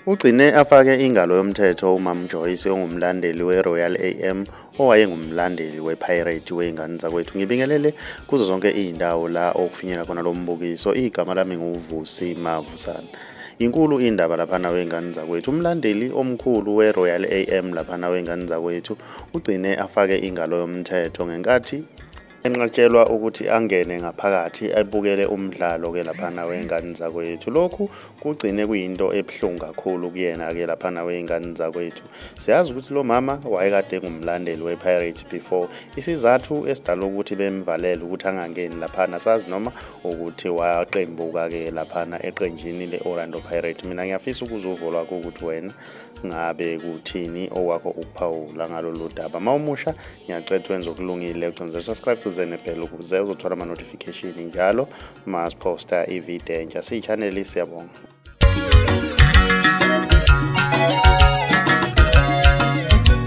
Ugcine afake ingalo yomthetho uMam Joyce ongumlandeli weRoyal AM owayengumlandeli wePirate weingane zakwethu. Ngibingelele kuzo zonke izindawo la okufinyela khona lo mbukiso. Igama lami nguVusi Mavusana. Inkulu indaba laphana weingane zakwethu. Umlandeli omkhulu weRoyal AM laphana weingane zakwethu ugcine afake ingalo yomthetho ngenkathi enqatshelwa ukuthi angene ngaphakathi abukele umdlalo ke laphana weingane zakwethu. Lokhu kugcine kuyinto ebhlungu kakhulu kuyena ke laphana weingane zakwethu. Siyazi ukuthi lo mama wayekade ngumlandeli wePirate before. Isizathu esidala ukuthi bemvalele ukuthi angangeni laphana sazi noma ukuthi waqembuka ke laphana eqenjini leOrlando Pirates. Mina ngiyafisa ukuzuvulwa ukuthi wena ngabe kuthini okwakho ukuphawula ngalolu daba. Mawumusha ngiyacela wenze okulungile ucenze subscribe zene bell ukuze uzothola ama notification njalo mas posta ivideo entsha si channel siyabonga.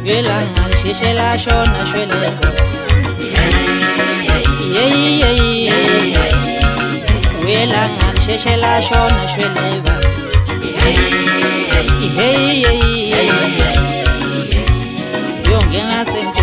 Yelanga lisheshela shona shwele Yelanga lisheshela shona shwele Yongena senje